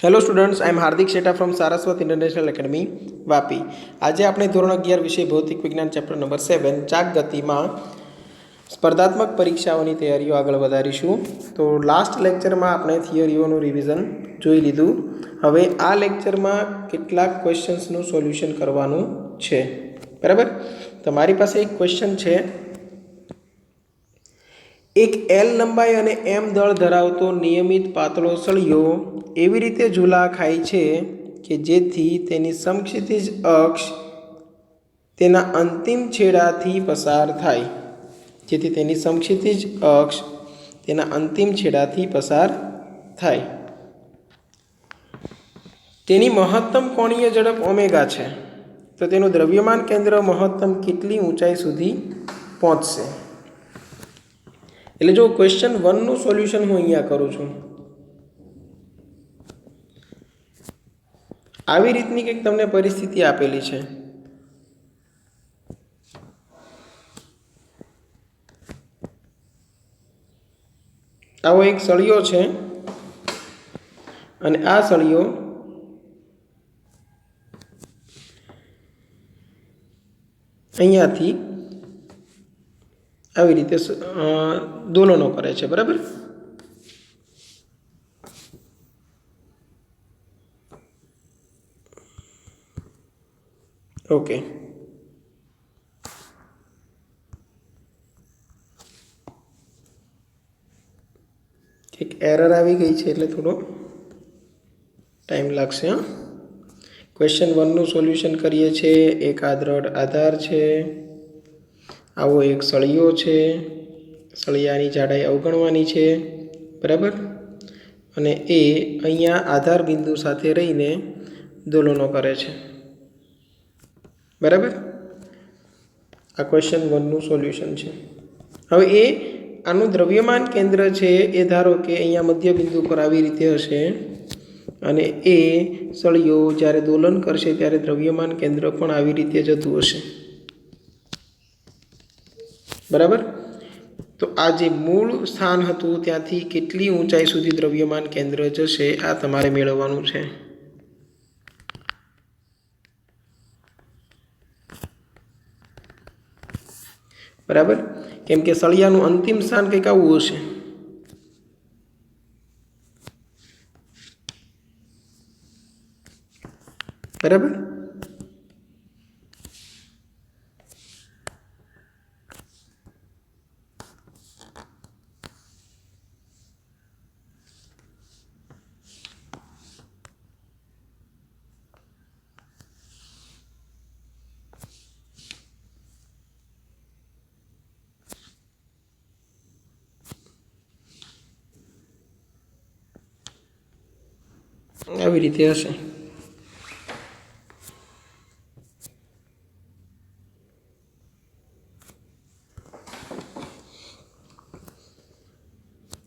Hello students, I am Hardik Sheta from Saraswat international academy Vapi. आज आपने धोरण 11 विषय भौतिक विज्ञान चैप्टर नंबर 7 ચાક ગતિમાં સ્પર્ધાત્મક પરીક્ષાઓની તૈયારીઓ આગળ વધારીશું। તો લાસ્ટ લેક્ચરમાં આપણે થિયરીઓનું રિવિઝન જોઈ લીધું। હવે આ લેક્ચરમાં કેટલાક ક્વેશ્ચન્સનું સોલ્યુશન કરવાનું છે, બરાબર। તો મારી પાસે એક ક્વેશ્ચન છે। एक एल लंबाई अने एम दळ धरावतो नियमित पातळो सळियो एवी रीते झूला खाय छे के जेथी तेनी समक्षितिज अक्ष तेना अंतिम छेडाथी पसार थाय, जेथी तेनी समक्षितिज अक्ष तेना अंतिम छेडाथी पसार थाय। तेनी महत्तम कोणीय झड़प ओमेगा छे, तो तेनुं द्रव्यमान केंद्र महत्तम केटली ऊंचाई सुधी पहोंचशे। એટલે જો ક્વેશ્ચન 1 નું સોલ્યુશન હું અહીંયા કરું છું। આવી રીતની કંઈક તમને પરિસ્થિતિ આપેલી છે। આવો એક સળિયો છે અને આ સળિયો અહીંયાથી આવી રીતે દોલનો કરે છે, બરાબર। ઓકે, એક એરર આવી ગઈ છે એટલે થોડો ટાઈમ લાગશે। હા, ક્વેશ્ચન 1 નું સોલ્યુશન કરીએ છીએ। એક આ દ્રઢ આધાર છે, आवो एक सळियो छे, सळियानी जाडाई अवगणवानी छे, बराबर। अने ए अहींया आधार बिंदु साथे रहीने दोलनो करे छे, बराबर। आ क्वेश्चन 1 નું सोल्यूशन छे। हवे ए आनुं द्रव्यमान केंद्र छे ए धारो के अहींया मध्य बिंदु पर आवी रीते हशे अने ए सळियो ज्यारे दोलन करशे त्यारे द्रव्यमान केंद्र पण आवी रीते जतुं हशे, बराबर। तो आज मूल स्थान हतुं त्यांथी केटली ऊंचाई सुधी द्रव्यमान केंद्र जशे आ तमारे मेळववानुं छे, बराबर। केम के सळियानुं अंतिम स्थान कंईक आवुं हशे, बराबर। આવી રીતે હશે।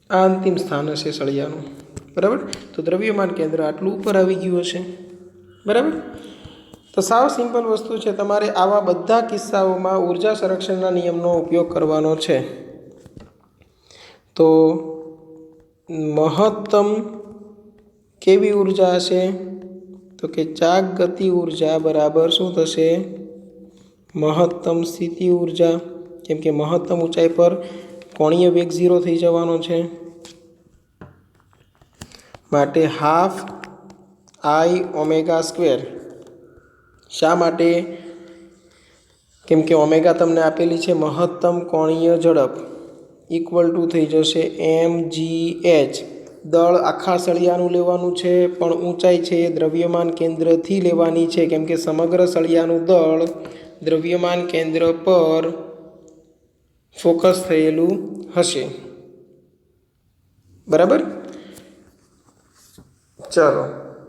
आ अंतिम स्थान हशे सळियानुं, बराबर। तो द्रव्यमान केंद्र आटલું ઉપર આવી ગયું હશે, બરાબર। તો સાવ સિમ્પલ વસ્તુ છે, તમારે આવા બધા કિસ્સાઓમાં ઊર્જા સંરક્ષણના નિયમનો ઉપયોગ કરવાનો છે। તો મહત્તમ केवी ऊर्जा हशे, तो कि चाक गति ऊर्जा बराबर शुं थशे, महत्तम स्थिति ऊर्जा। केम के महत्तम ऊंचाई पर कोणीय वेग 0 थई जवानो छे, माटे हाफ आई ओमेगा स्क्वेर। शा माटे? केम के ओमेगा तमने आपेली छे महत्तम कोणीय झड़प इक्वल टू थई जशे mgh। दळ आखा सळियानुं लेवानुं छे, पण ऊंचाई छे द्रव्यमान केंद्रथी लेवानी छे, केम के समग्र सळियानुं दळ द्रव्यमान केंद्र पर फोकस थयेलुं हशे, बराबर। चलो,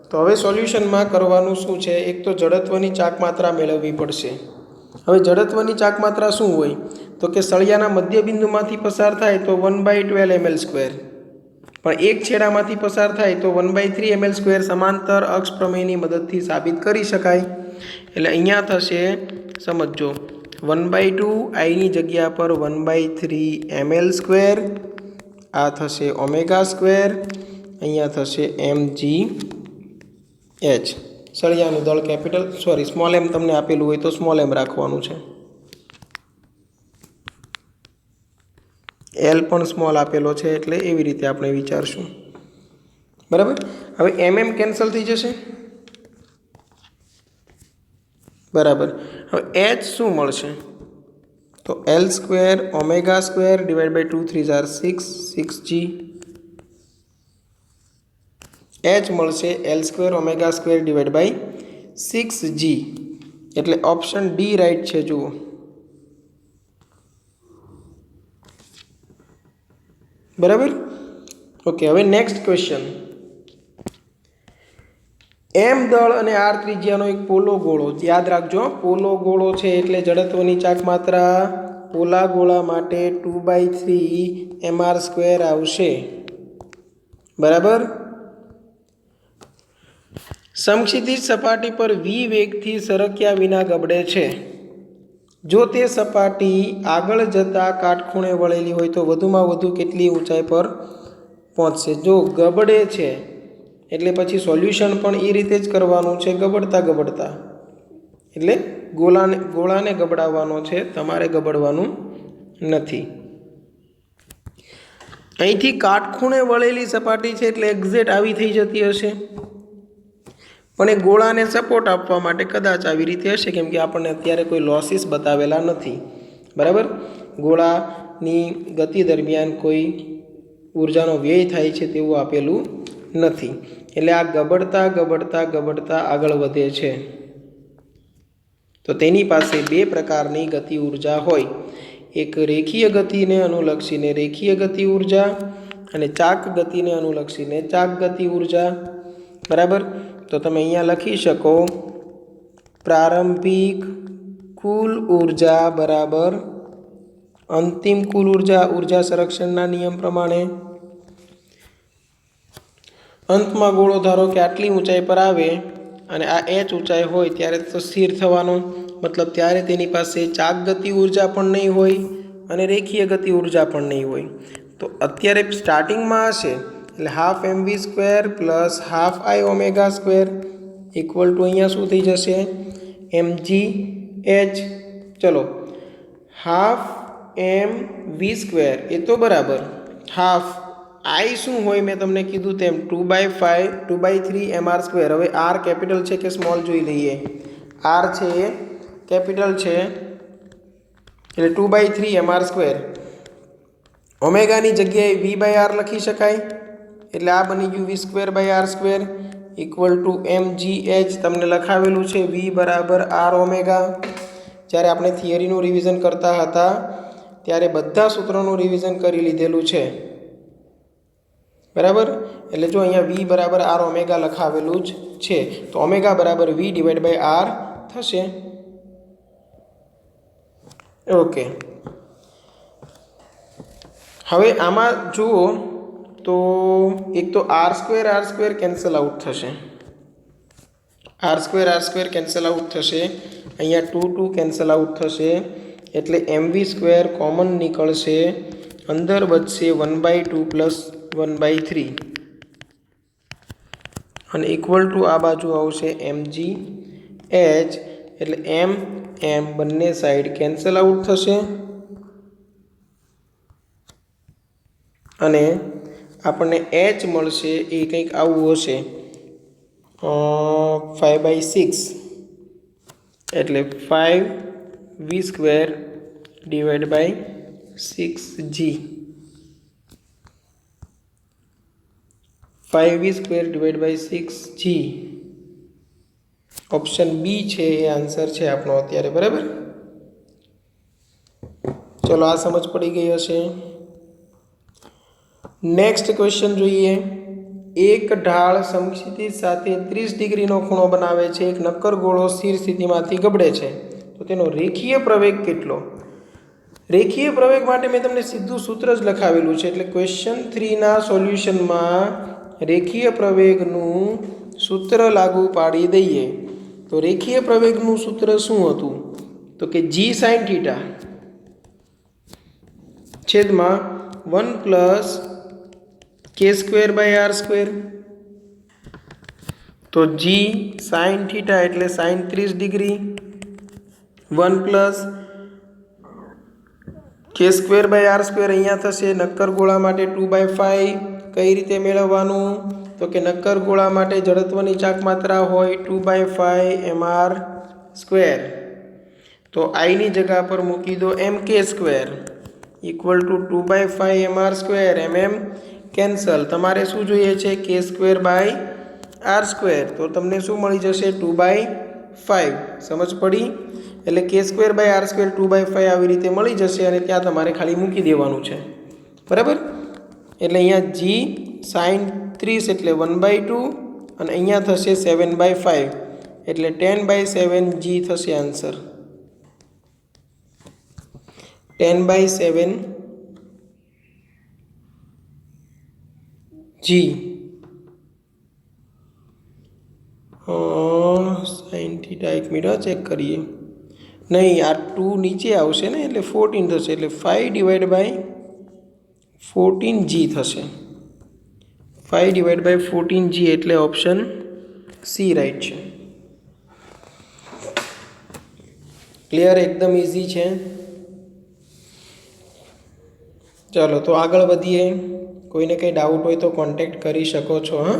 तो हवे सोल्यूशनमां करवानुं शुं छे। एक तो जड़त्वनी चाकमात्रा मेळववी पड़शे। हवे जड़त्वनी चाकमात्रा शुं होय, तो कि सळियाना मध्य बिंदुमांथी पसार थाय तो 1/12 ml², पण एक छेडामांथी पसार थाय तो 1/3 ml² समांतर अक्ष प्रमेयनी मददथी साबित करी शकाय। एटले अहींया थशे, समजो, 1/2 आई नी जग्या पर 1/3 ml², आ थशे ओमेगा स्क्वेर, अहींया थशे mg એચ સળિયાનું દળ કેપિટલ સ્મોલ એમ તમને આપેલું હોય તો સ્મોલ એમ રાખવાનું છે. એલ પણ સ્મોલ આપેલો છે એટલે એવી રીતે આપણે વિચારશું. બરાબર. હવે એમ કેન્સલ થઈ જશે. બરાબર. હવે એચ શું મળશે? તો L square omega square divide by 2 3 * 6 6g H મળશે L square omega square divide by 6g એટલે ઓપ્શન ડી રાઈટ છે. જુઓ બરાબર. ઓકે. હવે નેક્સ્ટ ક્વેશ્ચન. એમ દળ અને આર ત્રિજ્યાનો એક પોલો ગોળો, યાદ રાખજો પોલો ગોળો છે એટલે જડત્વની ચાક માત્રા પોલા ગોળા માટે 2/3 mr² આવશે. બરાબર. સમક્ષિતિજ સપાટી પર v વેગથી સરક્યા વિના ગબડે છે. જો તે સપાટી આગળ જતા કાટખૂણે વળેલી હોય તો વધુમાં વધુ કેટલી ઊંચાઈ પર પહોંચશે? જો ગબડે છે એટલે પછી સોલ્યુશન પણ એ રીતે જ કરવાનું છે, ગબડતા એટલે ગોળાને ગબડાવવાનો છે, તમારે ગબડવાનું નથી. અહીંથી કાટખૂણે વળેલી સપાટી છે એટલે એક્ઝેક્ટ આવી થઈ જતી હશે, પણ એ ગોળાને સપોર્ટ આપવા માટે કદાચ આવી રીતે હશે, કેમ કે આપણને અત્યારે કોઈ લોસીસ બતાવેલા નથી. બરાબર. ગોળાની ગતિ દરમિયાન કોઈ ઉર્જાનો વ્યય થાય છે તેવું આપેલું નથી, એટલે આ ગબડતા આગળ વધે છે. તો તેની પાસે બે પ્રકારની ગતિ ઉર્જા હોય, એક રેખીય ગતિને અનુલક્ષીને રેખીય ગતિ ઉર્જા અને ચાક ગતિને અનુલક્ષીને ચાક ગતિ ઉર્જા. બરાબર. તો તમે અહીંયા લખી શકો પ્રારંભિક કુલ ઉર્જા બરાબર અંતિમ કુલ ઉર્જા, ઉર્જા સંરક્ષણના નિયમ પ્રમાણે. અંતમાં ગોળો ધારો કે આટલી ઊંચાઈ પર આવે અને આ એચ ઊંચાઈ હોય ત્યારે તો સ્થિર થવાનો, મતલબ ત્યારે તેની પાસે ચાક ગતિ ઉર્જા પણ નહીં હોય અને રેખીય ગતિ ઉર્જા પણ નહીં હોય. તો અત્યારે સ્ટાર્ટિંગમાં હશે એટલે ½ mv² + ½ I ω² ઇક્વલ ટુ અહીંયા શું થઈ જશે? mgh. ચલો ½ mv² એ તો બરાબર. હાફ I શું હોય મેં તમને કીધું તેમ 2/3 mr². હવે આર કેપિટલ છે કે સ્મોલ જોઈ લઈએ. આર છે એ કેપિટલ છે એટલે 2/3 mr². ઓમેગાની જગ્યાએ v/r લખી શકાય એટલે આ બની ગયું v²/r² ઇક્વલ ટુ mgh. તમને લખાવેલું છે v બરાબર r ઓમેગા. જ્યારે આપણે થિયરીનું રિવિઝન કરતા હતા ત્યારે બધા સૂત્રોનું રિવિઝન કરી લીધેલું છે. બરાબર. એટલે જો અહીંયા v બરાબર r ઓમેગા લખાવેલું જ છે, તો ઓમેગા બરાબર v/r થશે. ઓકે. હવે આમાં જુઓ તો એક તો r² કેન્સલ આઉટ થશે, r² કેન્સલ આઉટ થશે, અહીંયા 2 કેન્સલ આઉટ થશે એટલે mv² કોમન નીકળશે, અંદર બચશે 1/2 + 1/3 અને ઇક્વલ ટુ આ બાજુ આવશે mgh એટલે m બંને સાઈડ કેન્સલ આઉટ થશે અને આપણને h મળશે એ કંઈક આવું હશે 5/6 એટલે 5v² / 6g 5v² / 6g option B છે એ આન્સર છે આપણો અત્યારે. બરાબર. ચલો આ સમજ પડી ગઈ હશે. નેક્સ્ટ ક્વેશ્ચન જોઈએ. એક ઢાળ સમક્ષિતિજ સાથે 30 ડિગ્રીનો ખૂણો બનાવે છે. એક નક્કર ગોળો સ્થિર સ્થિતિમાંથી ગબડે છે, તો તેનો રેખીય પ્રવેગ કેટલો? રેખીય પ્રવેગ માટે મેં તમને સીધું સૂત્ર જ લખાવેલું છે, એટલે ક્વેશ્ચન 3ના સોલ્યુશનમાં રેખીય પ્રવેગનું સૂત્ર લાગુ પાડી દઈએ. તો રેખીય પ્રવેગનું સૂત્ર શું હતું? તો કે g sin θ છેદમાં 1 + k² / r². તો g sin θ એટલે sin 30 degree 1 plus k square by r square અહીંયા થશે નક્કર ગોળા માટે 2/5 કઈ રીતે મેળવવાનું તો કે નક્કર ગોળા માટે જડત્વની ચાક માત્રા હોય 2/5 mr સ્ક્વેર તો i ની જગ્યા પર મૂકી દો mk square equal to 2/5 mr square mm cancel તમારે શું જોઈએ છે k square by r square તો તમને શું મળી જશે 2/5 સમજ પડી એટલે k square by r square 2/5 આવી રીતે મળી જશે અને ત્યાં તમારે ખાલી મૂકી દેવાનું છે બરાબર એટલે અહીંયા g sin 30 એટલે 1/2 અને અહીંયા થશે 7/5 એટલે 10/7 g થશે answer 10/7 g sin theta 1 minute check करिए नहीं आ 2 नीचे आवशे ने એટલે 14 થશે એટલે 5/14 g થશે 5/14 g એટલે ઓપ્શન સી રાઈટ છે ક્લિયર एकदम इजी છે चलो तो આગળ વધીએ કોઈને કઈ ડાઉટ હોય તો કોન્ટેક્ટ કરી શકો છો હા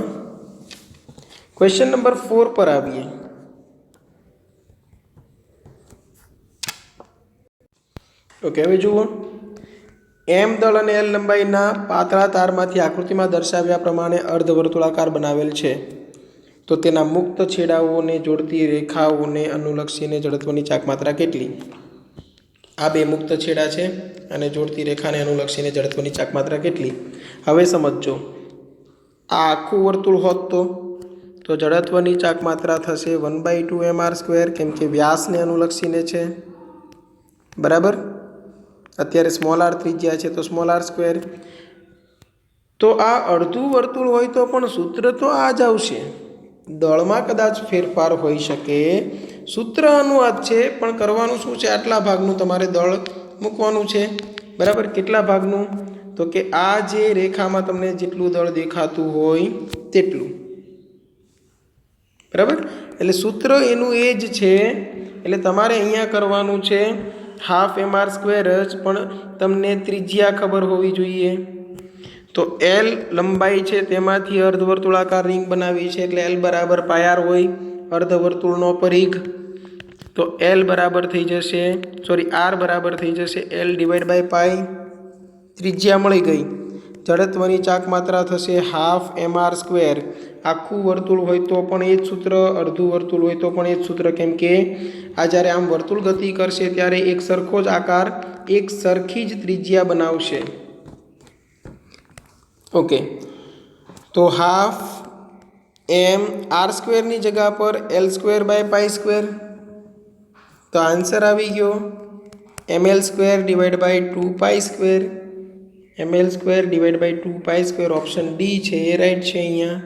क्वेश्चन नंबर 4 पर आइए ओके હવે જુઓ m દળ અને l લંબાઈના પાતળા તારમાંથી આકૃતિમાં દર્શાવ્યા પ્રમાણે અર્ધવર્તુળાકાર બનાવેલ છે તો તેના મુક્ત છેડાઓને જોડતી રેખાઓને અનુલક્ષીને જડત્વની ચાક માત્રા કેટલી આ બે મુક્ત છેડા છે અને જોડતી રેખાને અનુલક્ષીને જડત્વની ચાક માત્રા કેટલી હવે સમજો આ આખું વર્તુળ હોત તો જડત્વની ચાક માત્રા થશે 1/2 mr સ્ક્વેર કેમ કે વ્યાસને અનુલક્ષીને છે બરાબર અત્યારે સ્મોલ r ત્રિજ્યા છે તો સ્મોલ r સ્ક્વેર તો આ અડધું વર્તુળ હોય તો પણ સૂત્ર તો આ જ આવશે દળમાં કદાચ ફેરફાર હોઈ શકે સૂત્ર અનુવાદ છે પણ કરવાનું શું છે આટલા ભાગનું તમારે દળ મૂકવાનું છે બરાબર કેટલા ભાગનું તો કે આ જે રેખામાં તમને જેટલું દળ દેખાતું હોય તેટલું બરાબર એટલે સૂત્ર એનું એ જ છે એટલે તમારે અહીંયા કરવાનું છે હાફ mr સ્ક્વેર જ પણ તમને ત્રિજ્યા ખબર હોવી જોઈએ તો l લંબાઈ છે તેમાંથી અર્ધવર્તુળાકાર રિંગ બનાવી છે એટલે l બરાબર પાય r હોય અર્ધવર્તુળનો પરિઘ તો l બરાબર થઈ જશે r બરાબર થઈ જશે l ડિવાઇડ બાય પાય ત્રિજ્યા મળી ગઈ જડત્વની ચાક માત્રા થશે હાફ mr સ્ક્વેર આખું વર્તુળ હોય તો પણ એ જ સૂત્ર અડધું વર્તુળ હોય તો પણ એ જ સૂત્ર કેમ કે આ જ્યારે આમ વર્તુળ ગતિ કરશે ત્યારે એક સરખો જ આકાર એક સરખી જ ત્રિજ્યા બનાવશે ઓકે તો હાફ m r સ્ક્વેરની જગ્યા પર l square by pi square તો આન્સર આવી ગયો ml square divide by 2 pi square ml square divide by 2 pi square option D છે એ રાઈટ છે અહીંયા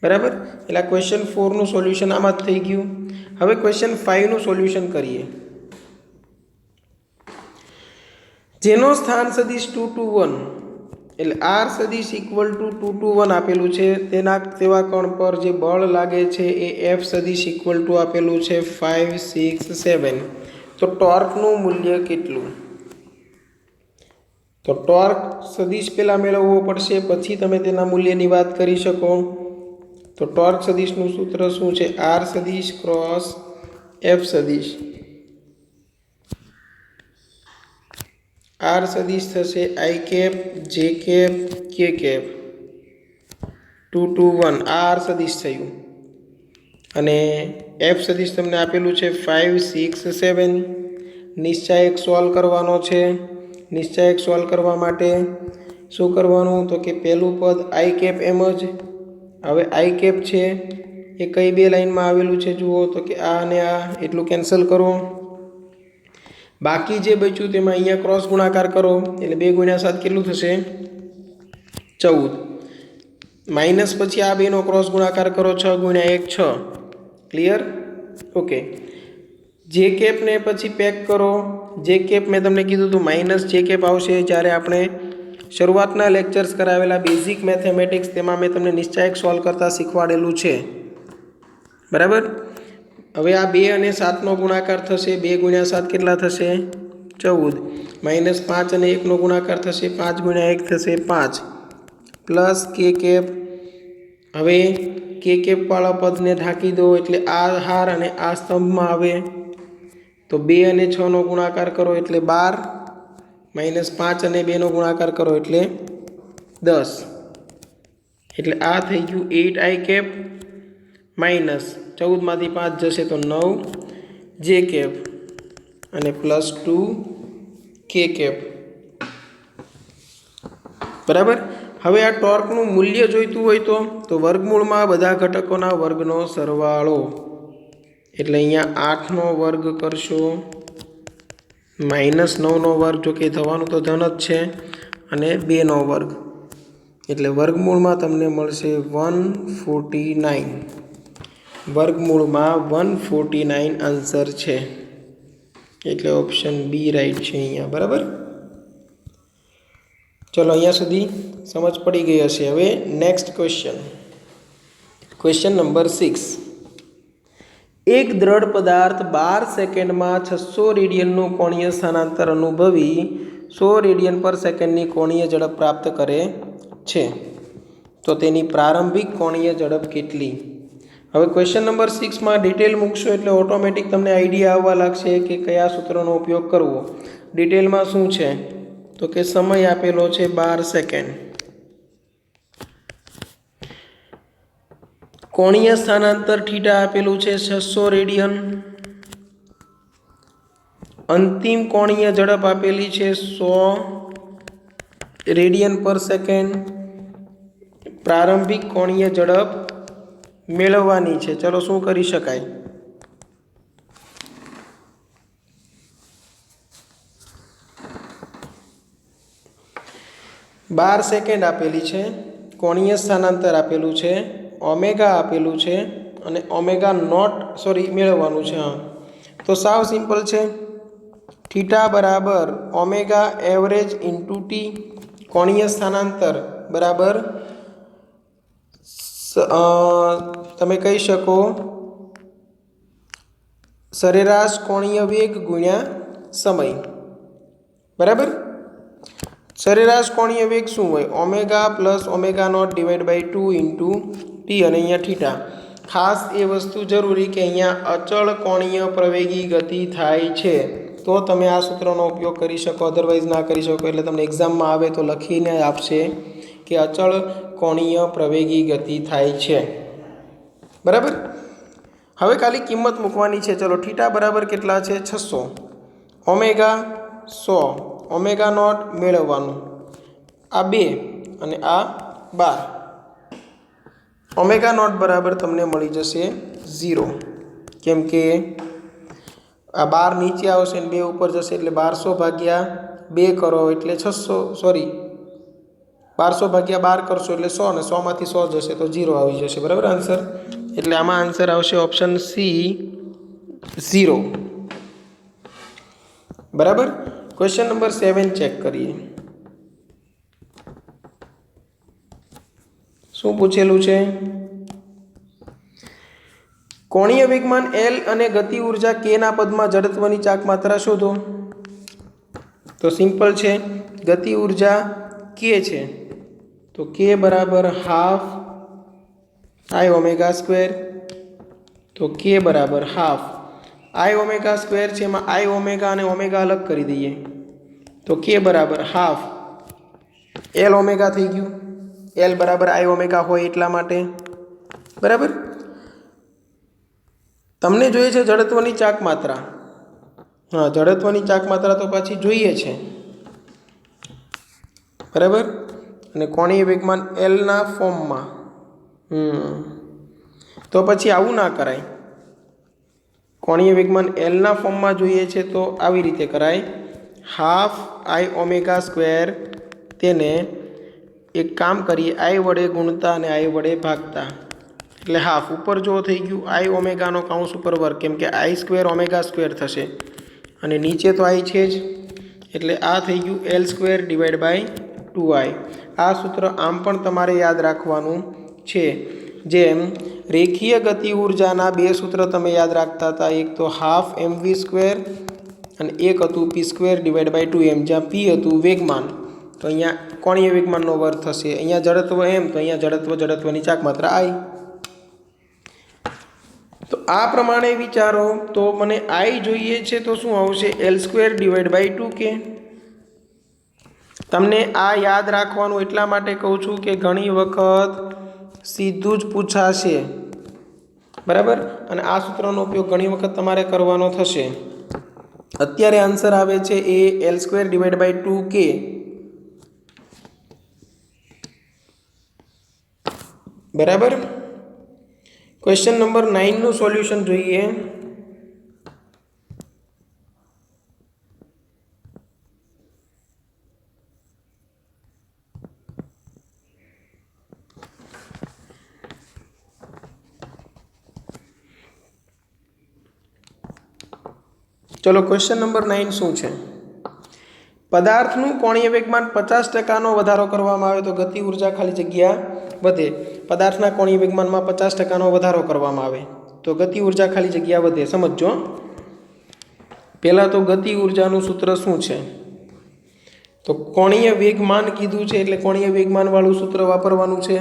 બરાબર એટલે આ ક્વેશ્ચન 4 નું સોલ્યુશન આમાં જ થઈ ગયું હવે ક્વેશ્ચન 5 નું સોલ્યુશન કરીએ જેનો સ્થાન સદિશ 2 to 1 એટલે r સદિશ ઇક્વલ ટુ 2 to 1 આપેલું છે તેવા કોણ પર જે બળ લાગે છે એ f સદિશ ઇક્વલ ટુ આપેલું છે 5 6 7 તો ટોર્કનું મૂલ્ય કેટલું તો ટોર્ક સદિશ પહેલા મેળવવો પડશે પછી તમે તેના મૂલ્યની વાત કરી શકો તો ટોર્ક સદિશનું સૂત્ર શું છે r સદિશ ક્રોસ f સદિશ r સદિશ થશે i cap j cap k cap 2 to 1 r સદિશ થયું અને f સદિશ તમને આપેલું છે 5 6 7 નિશ્ચાયક સોલ્વ કરવાનો છે નિશ્ચાયક સોલ્વ કરવા માટે શું કરવાનું તો કે પહેલું પદ i કેપ એમ જ હવે i કેપ છે એ કઈ બે લાઈનમાં આવેલું છે જુઓ તો કે આ અને આ એટલું કેન્સલ કરો બાકી જે બચ્યું તેમાં અહીંયા ક્રોસ ગુણાકાર કરો એટલે 2 × 7 કેટલું થશે 14 માઇનસ પછી આ બેનો ક્રોસ ગુણાકાર કરો 6 × 1 6 ક્લિયર ઓકે જે કેપને પછી પેક કરો જે કેપ મેં તમને કીધું હતું માઇનસ જે કેપ આવશે જ્યારે આપણે શરૂઆતના લેક્ચર્સ કરાવેલા બેઝિક મેથેમેટિક્સ તેમાં મેં તમને નિશ્ચાયક સોલ્વ કરતાં શીખવાડેલું છે, બરાબર. હવે આ 2 અને 7નો ગુણાકાર થશે, 2 ગુણ્યા 7 કેટલા થશે? 14. -5 અને 1નો ગુણાકાર થશે, 5 ગુણ્યા 1 થશે 5, પ્લસ કે કેપ. હવે કે કેપવાળા પદને ઢાંકી દો એટલે આ હાર અને આ સ્તંભમાં આવે. તો 2 અને 6નો ગુણાકાર કરો એટલે 12, -5 અને 2નો ગુણાકાર કરો એટલે 10. એટલે આ થઈ ગયું 8i કેપ, માઇનસ 14માંથી 5 જશે તો 9 જે કેપ અને પ્લસ 2 કે કેપ, બરાબર. હવે આ ટોર્કનું મૂલ્ય જોઈતું હોય તો વર્ગમૂળમાં બધા ઘટકોના વર્ગનો સરવાળો. એટલે અહીંયા 8નો વર્ગ કરશો, -9નો વર્ગ, જો કે થવાનું તો ધન જ છે, અને 2નો વર્ગ, એટલે વર્ગમૂળમાં તમને મળશે 149. વર્ગમૂળમાં 149 આન્સર છે, એટલે ઓપ્શન બી રાઈટ છે અહીંયા, બરાબર. ચલો અહીંયા સુધી સમજ પડી ગઈ હશે. હવે નેક્સ્ટ ક્વેશ્ચન નંબર 6. એક દ્રઢ પદાર્થ 12 સેકન્ડમાં 600 રેડિયનનું કોણીય સ્થાનાંતર અનુભવી 100 રેડિયન પર સેકન્ડની કોણીય ઝડપ પ્રાપ્ત કરે છે, તો તેની પ્રારંભિક કોણીય ઝડપ કેટલી? હવે ક્વેશ્ચન નંબર 6માં ડિટેલ મૂકશો એટલે ઓટોમેટિક તમને આઈડિયા આવવા લાગશે કે કયા સૂત્રનો ઉપયોગ કરવો. ડિટેલમાં શું છે તો કે સમય આપેલો છે 12 સેકન્ડ, કોણીય સ્થાનાંતર થીટા આપેલું છે 600 રેડિયન, અંતિમ કોણીય ઝડપ આપેલી છે 100 રેડિયન પર સેકન્ડ, પ્રારંભિક કોણીય ઝડપ મેળવવાની છે. ચલો શું કરી શકાય? બાર સેકન્ડ આપેલી છે, કોણીય સ્થાનાંતર આપેલું છે, ઓમેગા આપેલું છે અને ઓમેગા નોટ મેળવવાનું છે. હા, તો સાવ સિમ્પલ છે. થીટા બરાબર ઓમેગા એવરેજ ઇન્ટુ ટી, કોણીય સ્થાનાંતર બરાબર તમે કહી શકો સરેરાશ કોણીય વેગ ગુણ્યા સમય, બરાબર. સરેરાશ કોણીય વેગ શું હોય? Omega plus omega not divide by 2 into T, અને અહીંયા થીટા. ખાસ એ વસ્તુ જરૂરી કે અહીંયા અચળ કોણીય પ્રવેગી ગતિ થાય છે તો તમે આ સૂત્રનો ઉપયોગ કરી શકો, અધરવાઇઝ ના કરી શકો. એટલે તમને એક્ઝામમાં આવે તો લખીને આપશે કે અચળ કોણીય પ્રવેગી ગતિ થાય છે, બરાબર. હવે ખાલી કિંમત મૂકવાની છે. ચલો, થીટા બરાબર કેટલા છે? 600, ઓમેગા 100, ઓમેગા નોટ મેળવવાનું, આ 2 અને આ 12. ઓમેગા નોટ બરાબર તમને મળી જશે 0, કેમ કે આ 12 નીચે આવશે અને 2 ઉપર જશે, એટલે 1200 ભાગ્યા 2 કરો એટલે 600, 1200 ભાગ્યા 12 કરશો એટલે 100, અને 100માંથી 100 જશે તો 0 આવી જશે, બરાબર આન્સર. એટલે આમાં આન્સર આવશે ઓપ્શન સી 0, બરાબર. ક્વેશ્ચન નંબર 7 ચેક કરીએ. શું પૂછેલું છે? કોણીય વેગમાન L અને ગતિ ઉર્જા K ના પદમાં જડત્વની ચાક માત્રા શોધો. તો સિમ્પલ છે, ગતિ ઉર્જા K છે તો K બરાબર હાફ I ઓમેગા સ્ક્વેર. તો K બરાબર હાફ I ઓમેગા સ્ક્વેર છે, એમાં I ઓમેગા અને ઓમેગા અલગ કરી દઈએ તો K બરાબર હાફ L ઓમેગા થઈ ગયું. L બરાબર I ઓમેગા હોય એટલા માટે, બરાબર. તમને જોઈએ છે જડત્વની ચાક માત્રા. હા, જડત્વની ચાક માત્રા તો પાછી જોઈએ છે, બરાબર. અને કોણીય વેગમાન L ના ફોર્મમાં. તો પછી આવું ના કરાય. કોણીય વેગમાન L ના ફોર્મમાં જોઈએ છે તો આવી રીતે કરાય, હાફ I ઓમેગા સ્ક્વેર, તેને એક કામ કરીએ I વડે ગુણતા અને I વડે ભાગતા, એટલે હાફ. ઉપર જો થઈ ગયું I ઓમેગાનો કાઉન્સ ઉપર વર્ગ, કેમ કે I સ્ક્વેર ઓમેગા સ્ક્વેર થશે, અને નીચે તો I છે જ, એટલે આ થઈ ગયું L square divide by 2i। આ સૂત્ર આમ પણ તમારે યાદ રાખવાનું છે। જેમ રેખીય ગતિ ઉર્જાના બે સૂત્ર તમે યાદ રાખતા હતા, એક તો હાફ mv² અને એક હતું p²/2m, જ્યાં p હતું વેગમાન તો અહીંયા કોણીય વેગમાનનો વર્ગ થશે, અહીંયા જડત્વ m તો અહીંયા જડત્વની ચાક માત્રા i। તો આ પ્રમાણે વિચારો તો મને i જોઈએ છે તો શું આવશે L²/2k। તમને આ યાદ રાખવાનું એટલા માટે કહું છું કે ઘણી વખત સીધું જ પૂછાશે, બરાબર, અને આ સૂત્રનો ઉપયોગ ઘણી વખત તમારે કરવાનો થશે। અત્યારે આન્સર આવે છે એ L²/2k। બરાબર। ક્વેશ્ચન નંબર 9 નું સોલ્યુશન જોઈએ। ચલો ક્વેશ્ચન નંબર 9 શું છે? પદાર્થનું કોણીય વેગમાન 50%નો વધારો કરવામાં આવે તો ગતિ ઉર્જા ખાલી જગ્યા વધે। પદાર્થના કોણીય વેગમાનમાં 50%નો વધારો કરવામાં આવે તો ગતિ ઉર્જા ખાલી જગ્યા વધે। સમજો પહેલાં તો ગતિ ઉર્જાનું સૂત્ર શું છે? તો કોણીય વેગમાન કીધું છે એટલે કોણીય વેગમાનવાળું સૂત્ર વાપરવાનું છે,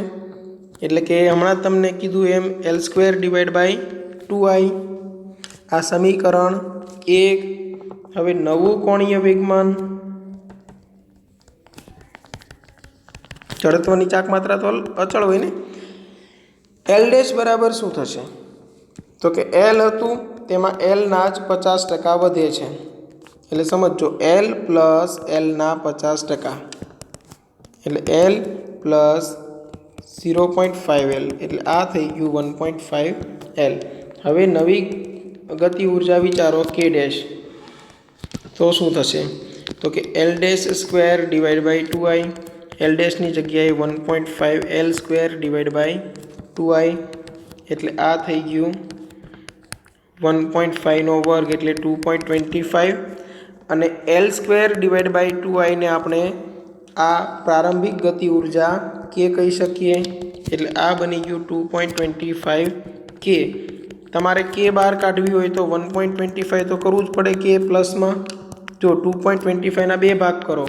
એટલે કે હમણાં તમને કીધું એમ L²/2i। આ સમીકરણ 1। હવે નવું કોણીય વેગમાન, જડત્વની ચાક માત્રા તો અચળ હોય ને, L' બરાબર શું થશે? તો કે L હતું તેમાં L ના જ 50% વધે છે, એટલે સમજો L પ્લસ Lના 50%, એટલે L પ્લસ 0.5L, એટલે આ થઈ ગયું 1.5L। હવે નવી ગતિ ઉર્જા વિચારો k', તો શું થશે? તો કે L'²/2i, L' ની જગ્યાએ 1.5L²/2i, એટલે આ થઈ ગયું 1.5નો વર્ગ એટલે 2.25, અને L²/2i ને આપણે આ પ્રારંભિક ગતિ ઉર્જા k કહી શકીએ, એટલે આ બની ગયું 2.25k। તમારે k બહાર કાઢવી હોય તો 1.25 તો કરવું જ પડે k પ્લસમાં। જો 2.25ના બે ભાગ કરો,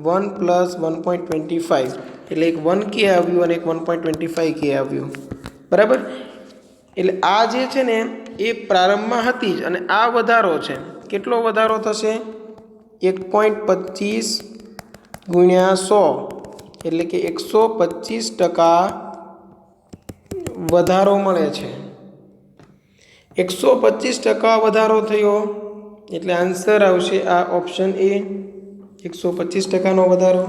1 પ્લસ 1.25, એટલે એક 1k આવ્યું અને એક 1.25k આવ્યું, બરાબર। એટલે આ જે છે ને એ પ્રારંભમાં હતી જ, અને આ વધારો છે, કેટલો વધારો થશે? 1.25 ગુણ્યા 100, એટલે કે 125% વધારો મળે છે। 125% વધારો થયો એટલે આન્સર આવશે આ ઓપ્શન એ, 125%નો વધારો।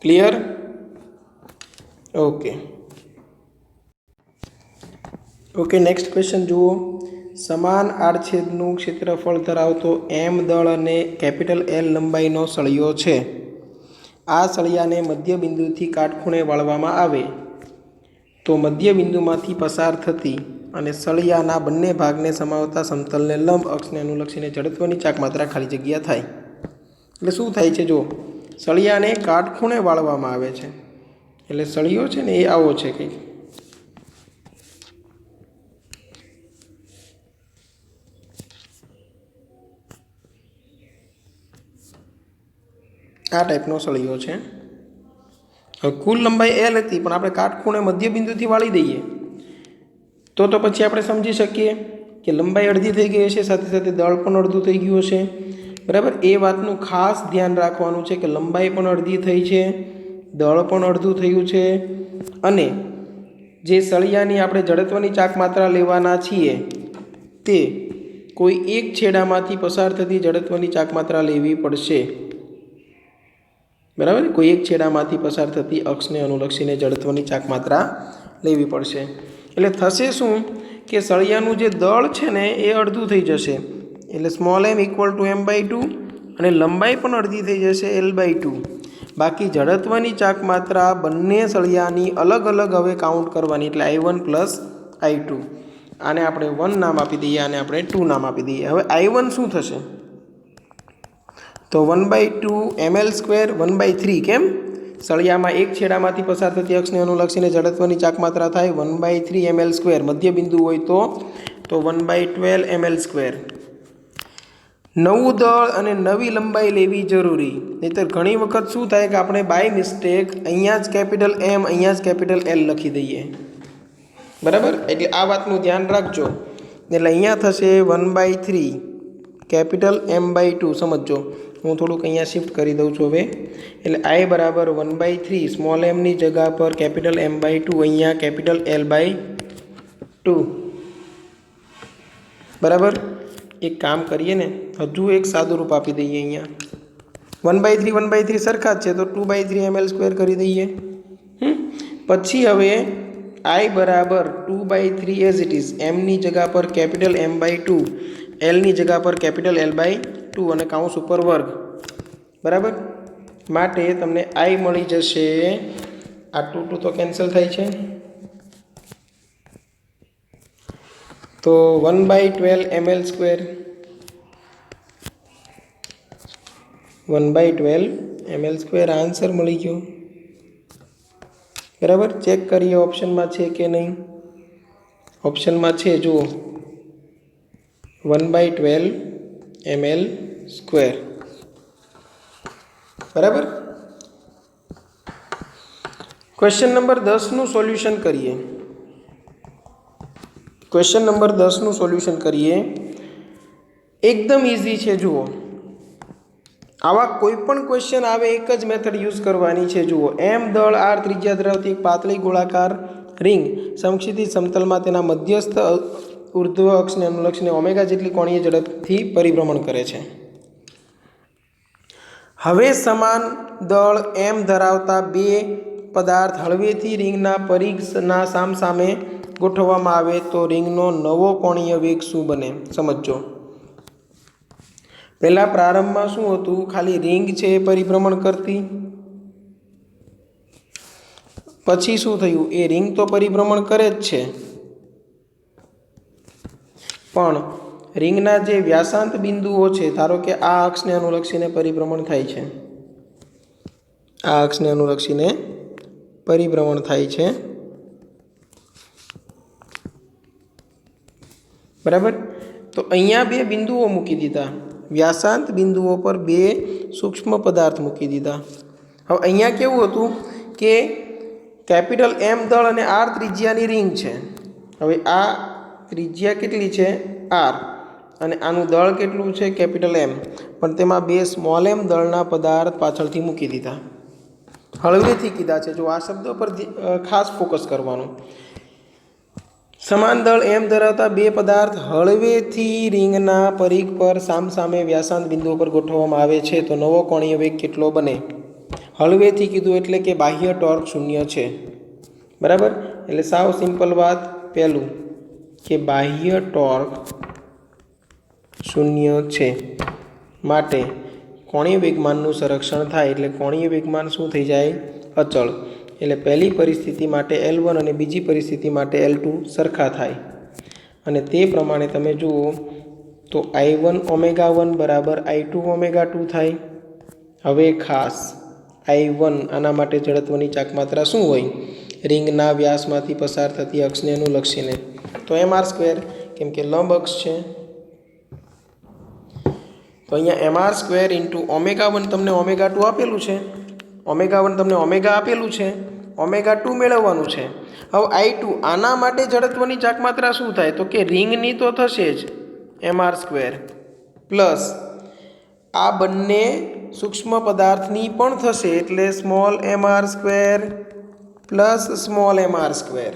ક્લિયર? ઓકે, નેક્સ્ટ ક્વેશ્ચન જુઓ। સમાન આડછેદનું ક્ષેત્રફળ ધરાવતો m દળ અને L લંબાઈનો સળિયો છે। આ સળિયાને મધ્ય બિંદુથી કાટખૂણે વાળવામાં આવે તો મધ્ય બિંદુમાંથી પસાર થતી અને સળિયાના બંને ભાગને સમાવતા સમતલને લંબ અક્ષને અનુલક્ષીને જડત્વની ચાક માત્રા ખાલી જગ્યા થાય। એટલે શું થાય છે? જો સળિયાને કાટખૂણે વાળવામાં આવે છે, એટલે સળિયો છે ને એ આવો છે કંઈક, આ ટાઈપનો સળિયો છે। હવે કુલ લંબાઈ L હતી, પણ આપણે કાટખૂણે મધ્ય બિંદુથી વાળી દઈએ તો પછી આપણે સમજી શકીએ કે લંબાઈ અડધી થઈ ગઈ હશે, સાથે સાથે દળ પણ અડધું થઈ ગયું હશે, બરાબર। એ વાતનું ખાસ ધ્યાન રાખવાનું છે કે લંબાઈ પણ અડધી થઈ છે, દળ પણ અડધું થયું છે, અને જે સળિયાની આપણે જડત્વની ચાક માત્રા લેવાના છીએ તે કોઈ એક છેડામાંથી પસાર થતી જડત્વની ચાક માત્રા લેવી પડશે, બરાબર। કોઈ એક છેડામાંથી પસાર થતી અક્ષને અનુલક્ષીને જડત્વની ચાક માત્રા લેવી પડશે। એટલે થશે શું કે સળિયાનું જે દળ છે ને એ અડધું થઈ જશે, એટલે સ્મોલ m = m/2, અને લંબાઈ પણ અડધી થઈ જશે L/2। બાકી જડત્વની ચાક માત્રા બંને સળિયાની અલગ અલગ હવે કાઉન્ટ કરવાની, એટલે I1 પ્લસ I2। આને આપણે 1 નામ આપી દઈએ, આને આપણે 2 નામ આપી દઈએ। હવે I1 શું થશે? તો 1/2 ml², 1/3 કેમ? સળિયામાં એક છેડામાંથી પસાર થતી અક્ષને અનુલક્ષીને જડત્વની ચાક માત્રા થાય 1/3 ml². મધ્ય બિંદુ હોય તો 1/12 ml². નવું દળ અને નવી લંબાઈ લેવી જરૂરી, નહીંતર ઘણી વખત શું થાય કે આપણે બાય મિસ્ટેક અહીંયા જ કેપિટલ M અહીંયા જ કેપિટલ L લખી દઈએ, બરાબર? એટલે આ વાતનું ધ્યાન રાખજો. એટલે અહીંયા થશે 1/3 કેપિટલ M/2. સમજો, હું થોડુંક અહીંયા શિફ્ટ કરી દઉં છું હવે. એટલે I બરાબર 1/3 સ્મોલ m ની જગ્યા પર કેપિટલ M/2, અહીંયા કેપિટલ L/2. બરાબર? એક કામ કરીએ ને, હજુ એક સાદું રૂપ આપી દઈએ. અહીંયા 1/3 સરખા જ છે તો 2/3 ml² કરી દઈએ. પછી હવે I બરાબર 2/3 એઝ ઇટ ઇઝ, m ની જગ્યા પર કેપિટલ M/2, L ની જગ્યા પર કેપિટલ L/2 અને કાઉન્સ ઉપર વર્ગ. બરાબર? માટે તમને I મળી જશે, આ 2 તો કેન્સલ થાય છે, તો 1/12 ml². 1/12 ml² આન્સર મળી ગયો. બરાબર? ચેક કરીએ ઓપ્શનમાં છે કે નહીં. ઓપ્શનમાં છે, જુઓ 1/12 ml². બરાબર? ક્વેશ્ચન નંબર 10નું સોલ્યુશન કરીએ. ક્વેશ્ચન નંબર 10નું સોલ્યુશન કરીએ. એકદમ ઇઝી છે. જુઓ, આવા કોઈ પણ ક્વેશ્ચન આવે એક જ મેથડ યુઝ કરવાની છે. જુઓ, M દળ R ત્રિજ્યા ધરાવતી એક પાતળી ગોળાકાર રિંગ સમક્ષિતિજ સમતલમાં તેના મધ્યસ્થ ઉર્ધ્વ અક્ષને અનુલક્ષીને ઓમેગા જેટલી કોણીય ઝડપથી પરિભ્રમણ કરે છે. હવે સમાન દળ M ધરાવતા બે પદાર્થ હળવેથી રિંગના પરિઘના સામસામે ગોઠવવામાં આવે તો રિંગનો નવો કોણીય વેગ શું બને? સમજો. પહેલા પ્રારંભમાં શું હતું? ખાલી રિંગ છે એ પરિભ્રમણ કરતી. પછી શું થયું? એ રિંગ તો પરિભ્રમણ કરે જ છે, પણ રિંગના જે વ્યાસાંત બિંદુઓ છે, ધારો કે આ અક્ષને અનુલક્ષીને પરિભ્રમણ થાય છે, આ અક્ષને અનુલક્ષીને પરિભ્રમણ થાય છે. બરાબર? તો અહીંયા બે બિંદુઓ મૂકી દીધા, વ્યાસાંત બિંદુઓ પર બે સૂક્ષ્મ પદાર્થ મૂકી દીધા. હવે અહીંયા કેવું હતું કે કેપિટલ M દળ અને R ત્રિજ્યાની રિંગ છે. હવે આ ત્રિજ્યા કેટલી છે? R, અને આનું દળ કેટલું છે? Capital M. પણ તેમાં બે સ્મોલ m દળના પદાર્થ પાછળથી મૂકી દીધા, હળવેથી કીધા છે. જો આ શબ્દ પર ખાસ ફોકસ કરવાનું. સમાન દળ M ધરાવતા બે પદાર્થ હળવેથી રિંગના પરિઘ પર સામસામે વ્યાસાંત બિંદુઓ પર ગોઠવવામાં આવે છે તો નવો કોણીય વેગ કેટલો બને? હળવેથી કીધું એટલે કે બાહ્ય ટોર્ક 0 છે. બરાબર? એટલે સાવ સિમ્પલ વાત. પહેલું કે બાહ્ય ટોર્ક 0 છે, માટે કોણીય વેગમાનનું સંરક્ષણ થાય. એટલે કોણીય વેગમાન શું થઈ જાય? અચળ. એટલે પહેલી પરિસ્થિતિ માટે L1 અને બીજી પરિસ્થિતિ માટે L2 સરખા થાય. અને તે પ્રમાણે તમે જુઓ તો I1 ω1 બરાબર I2 ω2 થાય. હવે ખાસ I1 આના માટે જડત્વની ચાક માત્રા શું હોય? રિંગના વ્યાસમાંથી પસાર થતી અક્ષને અનુલક્ષીને તો mr², કેમ કે લંબ અક્ષ છે. તો અહીંયા mr² ઇન્ટુ ω1 તમને ω2 આપેલું છે, ω1 તમને ઓમેગા આપેલું છે, ω2 મેળવવાનું છે. હવે I2 આના માટે જડત્વની ચાક માત્રા શું થાય? તો કે રિંગની તો થશે જ mr² પ્લસ આ બંને સૂક્ષ્મ પદાર્થની પણ થશે, એટલે small mr² plus small mr².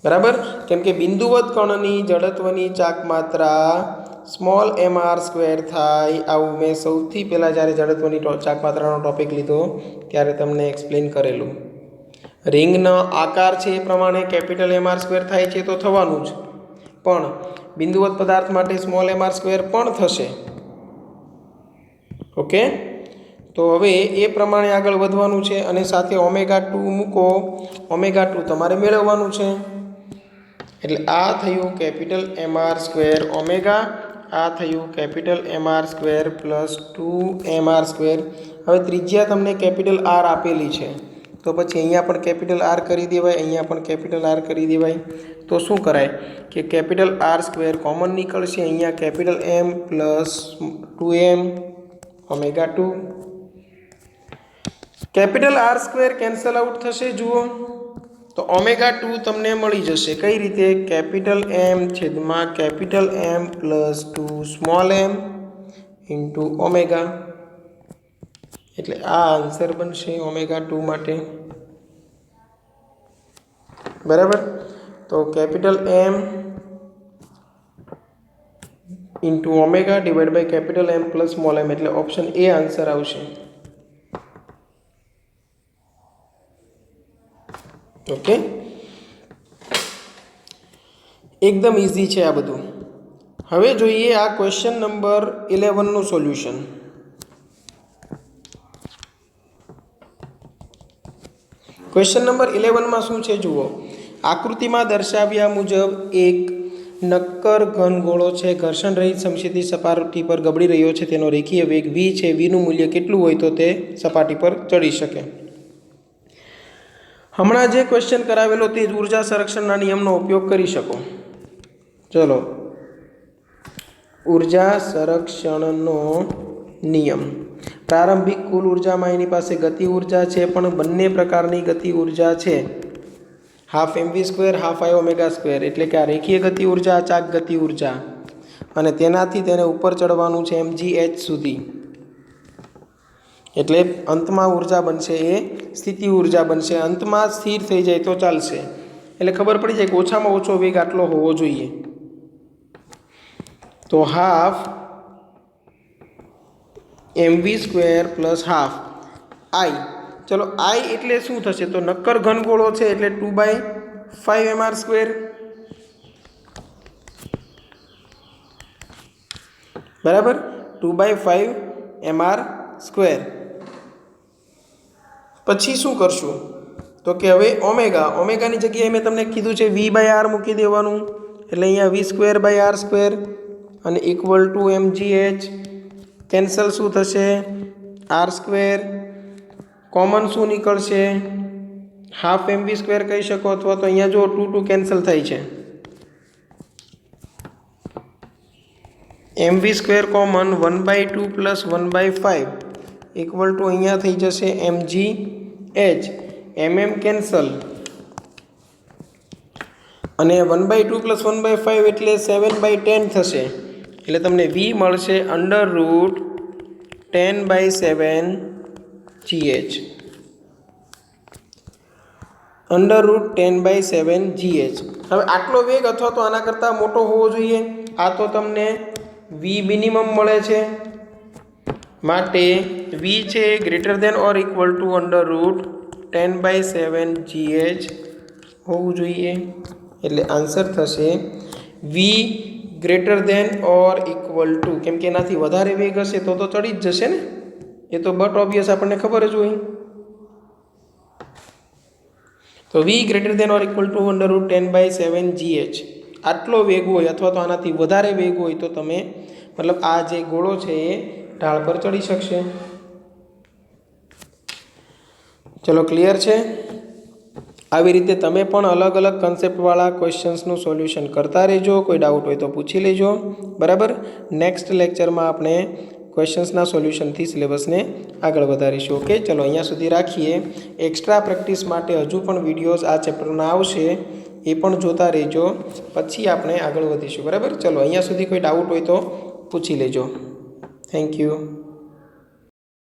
બરાબર? કેમ કે બિંદુવત કણની જડત્વની ચાક માત્રા સ્મોલ mr² થાય. આવું મેં સૌથી પહેલાં જ્યારે જડત્વની ચાક માત્રાનો ટોપિક લીધો ત્યારે તમને એક્સપ્લેન કરેલું. રિંગનો આકાર છે એ પ્રમાણે કેપિટલ mr² થાય છે તો થવાનું જ, પણ બિંદુવત પદાર્થ માટે સ્મોલ mr² પણ થશે. ઓકે? તો હવે એ પ્રમાણે આગળ વધવાનું છે અને સાથે ω2 મૂકો, ω2 તમારે મેળવવાનું છે. એટલે આ થયું કેપિટલ mr² ઓમેગા આ થયું કેપિટલ mr² પ્લસ 2mr². હવે ત્રિજ્યા તમને કેપિટલ આર આપેલી છે તો પછી અહીંયા પણ કેપિટલ આર કરી દેવાય, અહીંયા પણ કેપિટલ આર કરી દેવાય. તો શું કરાય કે કેપિટલ r² કોમન નીકળશે, અહીંયા capital M plus 2m ω2. Capital r² cancel out થશે. જુઓ તો ω2 તમને મળી જશે. કઈ રીતે? કેપિટલ M છેદમાં capital M plus 2 small m into omega. એટલે આ આન્સર બનશે ω2 માટે. બરાબર. તો capital M into omega divide by capital M plus small m, એટલે ઓપ્શન એ આન્સર આવશે. ઓકે, એકદમ ઇઝી છે આ બધું. હવે જોઈએ આ ક્વેશ્ચન નંબર 11 નું સોલ્યુશન. ક્વેશ્ચન નંબર 11 માં શું છે જુઓ. આકૃતિમાં દર્શાવ્યા મુજબ એક નક્કર ઘન ગોળો છે, ઘર્ષણ રહિત સમક્ષિતિજ સપાટી પર ગબડી રહ્યો છે. તેનો રેખીય વેગ v છે. v નું મૂલ્ય કેટલું હોય તો તે સપાટી પર ચડી શકે. હમણાં જે ક્વેશ્ચન કરાવેલો તે જ ઉર્જા સંરક્ષણના નિયમનો ઉપયોગ કરી શકો. ચલો, ઉર્જા સંરક્ષણનો નિયમ. પ્રારંભિક કુલ ઉર્જામાં એની પાસે ગતિ ઉર્જા છે, પણ બંને પ્રકારની ગતિ ઉર્જા છે. Half mv², half iω². એટલે કે આ રેખીય ગતિ ઉર્જા, અચાક ગતિ ઉર્જા, અને તેનાથી તેને ઉપર ચડવાનું છે mgh સુધી. એટલે અંતમાં ઉર્જા બનશે એ સ્થિતિ ઉર્જા બનશે. અંતમાં સ્થિર થઈ જાય તો ચાલશે. એટલે ખબર પડી જાય કે ઓછામાં ઓછો વેગ આટલો હોવો જોઈએ. તો half mv² plus half i. ચલો, i એટલે શું થશે? તો નક્કર ઘનગોળો છે એટલે 2/5mr². બરાબર, 2/5mr². પછી શું કરશું? તો કે હવે ઓમેગાની જગ્યાએ મેં તમને કીધું છે v/r મૂકી દેવાનું. એટલે અહીંયા v²/r² અને ઇક્વલ ટુ mgh. કેન્સલ શું થશે? r². કોમન શું નીકળશે? હાફ mv² કહી શકો, અથવા તો અહીંયા જો 2 કેન્સલ થાય છે. mv² common 1/2 plus 1/5 equal to અહીંયા થઈ જશે mgh. mm કેન્સલ, અને 1/2 પ્લસ 1/5 એટલે 7/10 થશે. એટલે તમને v મળશે √10/7 gh. √10/7 gh. હવે આટલો વેગ અથવા તો આના કરતાં મોટો હોવો જોઈએ. આ તો તમને v મિનિમમ મળે છે, માટે v છે greater than or equal to √10/7 gh હોવું જોઈએ. એટલે આન્સર થશે v greater than or equal to. કેમ કે એનાથી વધારે વેગ હશે તો ચડી જ જશે ને. એ તો બટ ઓબ્વિયસ આપણને ખબર જ હોય. તો v greater than or equal to √10/7 gh. આટલો વેગ હોય અથવા તો આનાથી વધારે વેગ હોય તો તમે મતલબ આ જે ગોળો છે એ ઢાળ પર ચડી શકશે. ચલો, ક્લિયર છે? આવી રીતે તમે પણ અલગ અલગ કન્સેપ્ટવાળા ક્વેશ્ચન્સનું સોલ્યુશન કરતા રહેજો. કોઈ ડાઉટ હોય તો પૂછી લેજો. બરાબર. નેક્સ્ટ લેક્ચરમાં આપણે ક્વેશ્ચન્સના સોલ્યુશનથી સિલેબસને આગળ વધારીશું. ઓકે, ચલો અહીંયા સુધી રાખીએ. એક્સ્ટ્રા પ્રેક્ટિસ માટે હજુ પણ વિડીયોઝ આ ચેપ્ટરના આવશે, એ પણ જોતા રહેજો. પછી આપણે આગળ વધીશું. બરાબર. ચલો, અહીંયા સુધી કોઈ ડાઉટ હોય તો પૂછી લેજો. Thank you.